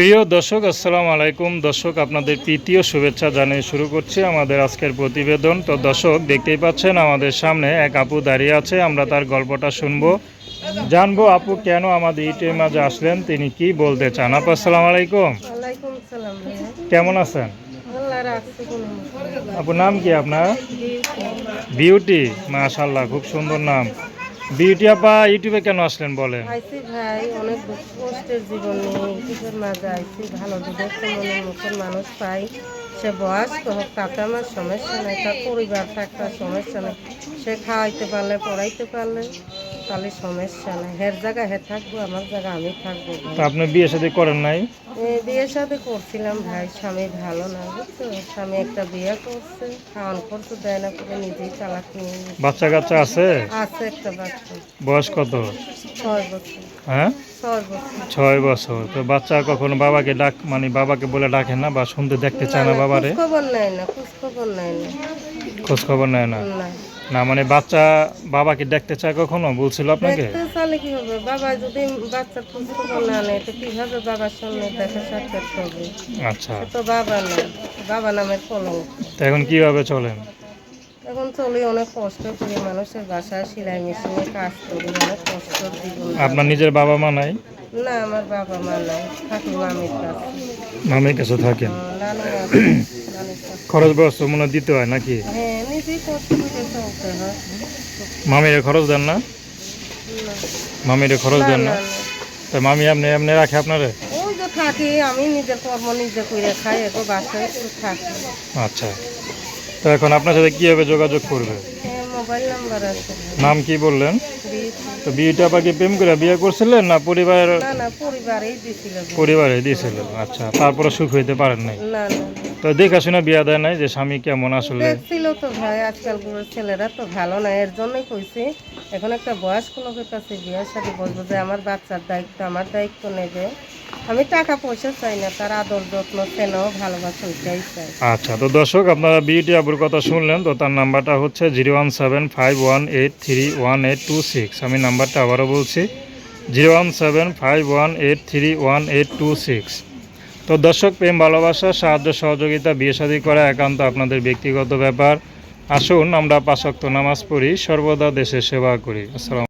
প্রিয় দর্শক, আসসালামু আলাইকুম। দর্শক, আপনাদের প্রীতীয় শুভেচ্ছা জানিয়ে শুরু করছি আমাদের আজকের প্রতিবেদন। তো দর্শক, দেখতেই পাচ্ছেন আমাদের সামনে এক আপু দাঁড়িয়ে আছে। আমরা তার গল্পটা শুনবো, জানবো আপু কেন আমাদের ইউটিউবের মাঝে আসলেন, তিনি কি বলতে চান। আপু আসসালামু আলাইকুম। ওয়ালাইকুম সালাম ভাইয়া। কেমন আছেন? আল্লাহ রাখছে কোনো মুশকিল আপুর নাম কি আপনার? নেই। বিউটি, মাশাআল্লাহ, খুব সুন্দর নাম। বিউটি আপা, ইউটিউবে কেন আসলেন বলেন? আইসি ভাই, অনেক দুঃখ কষ্টের জীবন নিয়ে ইউটিউবের মাঝে আইসি। ভালো যদি একটা মনের মুখের মানুষ পাই, সে বয়স্ক হোক তাতে আমার সমস্যা নেই, তার পরিবার থাকতে সমস্যা নেই, সে খাওয়াইতে পারলে পড়াইতে পারলে তাহলে সমস্যা নেই। হের জায়গায় হে থাকবো, আমার জায়গা আমি থাকবো তো ভাই। আপনি বিয়ে শাদী করেন নাই? বিয়ে শাদী করছিলাম ভাই, স্বামী ভালো না বুঝছো। স্বামী একটা বিয়ে করছে, খাওয়ান খরচ দেয় না করে নিজেই তালাক নিয়ে নিয়েছে। বাচ্চা কাচ্চা আছে? আছে একটা বাচ্চা, বয়স কত? 6 বছর। হ্যাঁ, 6 বছর। 6 বছর। তো বাচ্চা কখনো বাবাকে মানে বাবাকে বলে ডাকে না, বা শুনতে দেখতে না চায় না না, খোঁজ বাবারে? খবর নেয় না, খোঁজ খবর নেয় না। খোঁজ খবর নেয় না? না, না মানে বাচ্চা বাবাকে দেখতে চায় কখনো, বলছিল আপনাকে? দেখতে চালে কি হবে, বাবা যদি বাচ্চার খোঁজ খবর না নেয় তো কিভাবে বাবার সামনে দেখা সাক্ষাৎ হবে? আচ্ছা, সে তো বাবা না, বাবা নামের কলঙ্ক। তো এখন কিভাবে চলেন? এখন চলি অনেক কষ্ট করি, মানুষের বাসায় সেলাই মেশিনে কাজ করি, অনেক কষ্ট জীবন আপনার যাপন। নিজের বাবা মা নাই? না, আমার বাবা মা নাই, থাকি মামির কাছে। মামির কাছে থাকেন? নানি আছে, নানির কাছে। খরচ বস্তু মনে হয় দিতে হয় নাকি? হ্যাঁ, নিজেই কষ্ট করে চলতে হয়। মামিরে খরচ দেন না? না মামিরে খরচ না দেন না না? না। তো মামি এমনি এমনি রাখে আপনারে? ওই যে থাকি, আমি নিজের কর্ম নিজে করে খাই, এগো বাসায় একটু থাকি। আচ্ছা, তো এখন আপনার সাথে কীভাবে যোগাযোগ করবে? মোবাইল নাম্বার আছে। নাম কি বললেন? দিয়েছি। তো বিয়েটা আবার কি প্রেম করে বিয়ে করছিলেন না পরিবার? না না, পরিবারেই দিছিল ভাই। পরিবারে দিয়েছিলেন, আচ্ছা। তারপরে সুখ হইতে পারেন নাই? না না, তো দেখাশোনা বিয়া দেয় নাই যে স্বামী কেমন আসলে? দেখছিল তো ভাই, আজকালকার ছেলেরা তো ভালো না, এর জন্যই কইছি এখন একটা বয়স্ক লোকের কাছে বিয়ের সাথে বলবো যে আমার বাচ্চার দায়িত্ব আমার দায়িত্ব নেবে। আমি টাকা পয়সা চাই না, তার আদর যত্ন স্নেহ ভালোবাসা ওইটাই চাই। আচ্ছা, তো দর্শক, আপনারা বিউটি আবুর কথা শুনলেন। তো তার নাম্বারটা হচ্ছে 01751831826। আমি নাম্বারটা আবারও বলছি, 01751831826। তো দর্শক, প্রেম ভালোবাসা সাহায্য সহযোগিতা বিয়ে শাদী করা একান্ত আপনাদের ব্যক্তিগত ব্যাপার। আসুন আমরা 5 ওয়াক্ত নামাজ পড়ি, সর্বদা দেশের সেবা করি। আসসালাম।